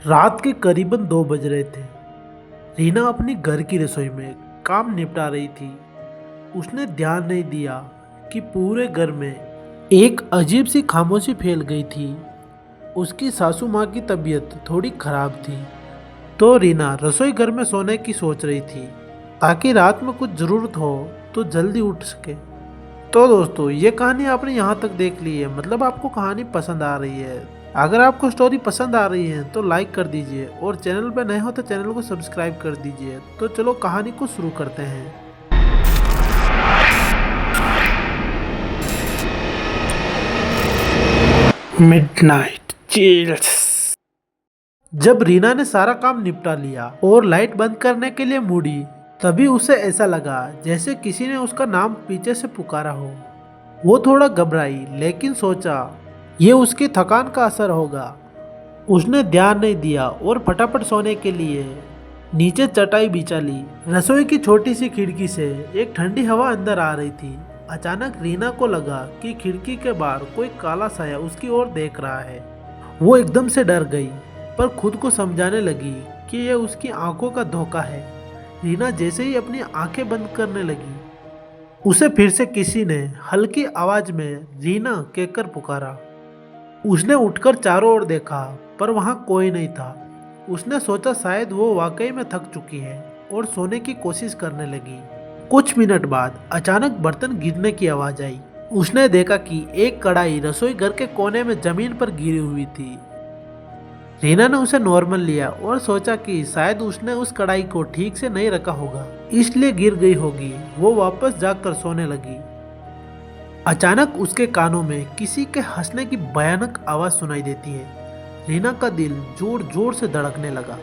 रात के करीबन 2 बज रहे थे। रीना अपनी घर की रसोई में काम निपटा रही थी। उसने ध्यान नहीं दिया कि पूरे घर में एक अजीब सी खामोशी फैल गई थी। उसकी सासू माँ की तबीयत थोड़ी खराब थी, तो रीना रसोई घर में सोने की सोच रही थी ताकि रात में कुछ ज़रूरत हो तो जल्दी उठ सके। तो दोस्तों, ये कहानी आपने यहाँ तक देख ली है, मतलब आपको कहानी पसंद आ रही है। अगर आपको स्टोरी पसंद आ रही है तो लाइक कर दीजिए और चैनल पर नए हो तो चैनल को सब्सक्राइब कर दीजिए। तो चलो कहानी को शुरू करते हैं। Midnight chills. जब रीना ने सारा काम निपटा लिया और लाइट बंद करने के लिए मुड़ी, तभी उसे ऐसा लगा जैसे किसी ने उसका नाम पीछे से पुकारा हो। वो थोड़ा घबराई, लेकिन सोचा ये उसकी थकान का असर होगा। उसने ध्यान नहीं दिया और फटाफट सोने के लिए नीचे चटाई बिछा ली। रसोई की छोटी सी खिड़की से एक ठंडी हवा अंदर आ रही थी। अचानक रीना को लगा कि खिड़की के बाहर कोई काला साया उसकी ओर देख रहा है। वो एकदम से डर गई, पर खुद को समझाने लगी कि यह उसकी आंखों का धोखा है। रीना जैसे ही अपनी आंखें बंद करने लगी, उसे फिर से किसी ने हल्की आवाज में रीना कहकर पुकारा। उसने उठकर चारों ओर देखा, पर वहां कोई नहीं था। उसने सोचा शायद वो वाकई में थक चुकी है और सोने की कोशिश करने लगी। कुछ मिनट बाद अचानक बर्तन गिरने की आवाज आई। उसने देखा कि एक कढ़ाई रसोई घर के कोने में जमीन पर गिरी हुई थी। रीना ने उसे नॉर्मल लिया और सोचा कि शायद उसने उस कढ़ाई को ठीक से नहीं रखा होगा, इसलिए गिर गई होगी। वो वापस जाकर सोने लगी। अचानक उसके कानों में किसी के हंसने की भयानक आवाज सुनाई देती है। रीना का दिल जोर जोर से धड़कने लगा।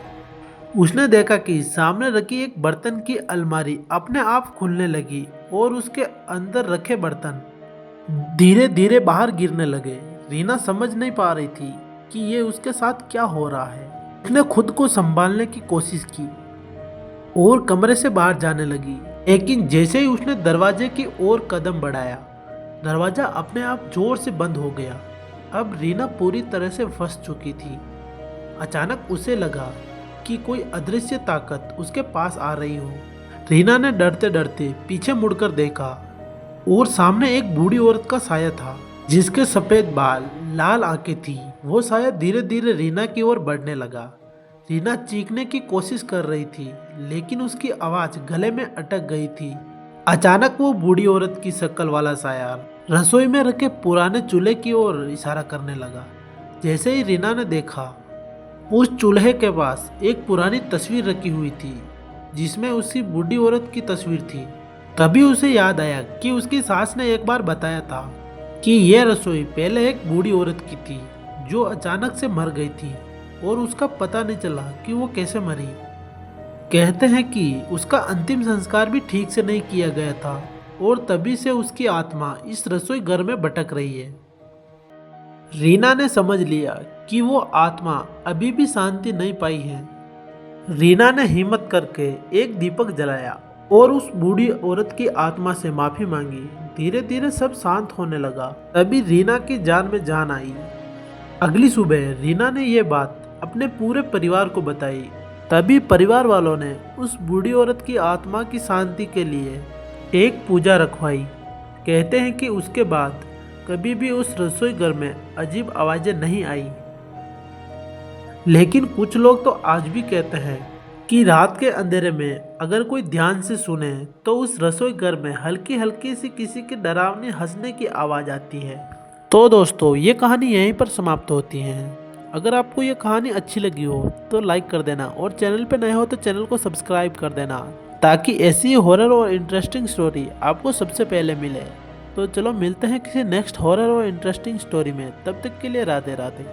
उसने देखा कि सामने रखी एक बर्तन की अलमारी अपने आप खुलने लगी और उसके अंदर रखे बर्तन धीरे धीरे बाहर गिरने लगे। रीना समझ नहीं पा रही थी कि ये उसके साथ क्या हो रहा है। उसने खुद को संभालने की कोशिश की और कमरे से बाहर जाने लगी, लेकिन जैसे ही उसने दरवाजे की ओर कदम बढ़ाया, दरवाजा अपने आप जोर से बंद हो गया। अब रीना पूरी तरह से फंस चुकी थी। अचानक उसे लगा कि कोई अदृश्य ताकत उसके पास आ रही हो। रीना ने डरते डरते पीछे मुड़कर देखा और सामने एक बूढ़ी औरत का साया था, जिसके सफेद बाल, लाल आंखें थी। वो साया धीरे धीरे रीना की ओर बढ़ने लगा। रीना चीखने की कोशिश कर रही थी, लेकिन उसकी आवाज गले में अटक गई थी। अचानक वो बूढ़ी औरत की शक्ल वाला साया रसोई में रखे पुराने चूल्हे की ओर इशारा करने लगा। जैसे ही रीना ने देखा, उस चूल्हे के पास एक पुरानी तस्वीर रखी हुई थी, जिसमें उसी बूढ़ी औरत की तस्वीर थी। तभी उसे याद आया कि उसकी सास ने एक बार बताया था कि यह रसोई पहले एक बूढ़ी औरत की थी, जो अचानक से मर गई थी और उसका पता नहीं चला कि वो कैसे मरी। कहते हैं कि उसका अंतिम संस्कार भी ठीक से नहीं किया गया था और तभी से उसकी आत्मा इस रसोई घर में भटक रही है। रीना ने समझ लिया कि वो आत्मा अभी भी शांति नहीं पाई है। रीना ने हिम्मत करके एक दीपक जलाया और उस बूढ़ी औरत की आत्मा से माफी मांगी। धीरे धीरे सब शांत होने लगा। तभी रीना की जान में जान आई। अगली सुबह रीना ने यह बात अपने पूरे परिवार को बताई। तभी परिवार वालों ने उस बूढ़ी औरत की आत्मा की शांति के लिए एक पूजा रखवाई। कहते हैं कि उसके बाद कभी भी उस रसोई घर में अजीब आवाजें नहीं आई। लेकिन कुछ लोग तो आज भी कहते हैं कि रात के अंधेरे में अगर कोई ध्यान से सुने तो उस रसोई घर में हल्की हल्की सी किसी की डरावनी हंसने की आवाज आती है। तो दोस्तों, ये कहानी यहीं पर समाप्त होती है। अगर आपको ये कहानी अच्छी लगी हो तो लाइक कर देना और चैनल पे नए हो तो चैनल को सब्सक्राइब कर देना, ताकि ऐसी हॉरर और इंटरेस्टिंग स्टोरी आपको सबसे पहले मिले। तो चलो मिलते हैं किसी नेक्स्ट हॉरर और इंटरेस्टिंग स्टोरी में। तब तक के लिए राधे राधे।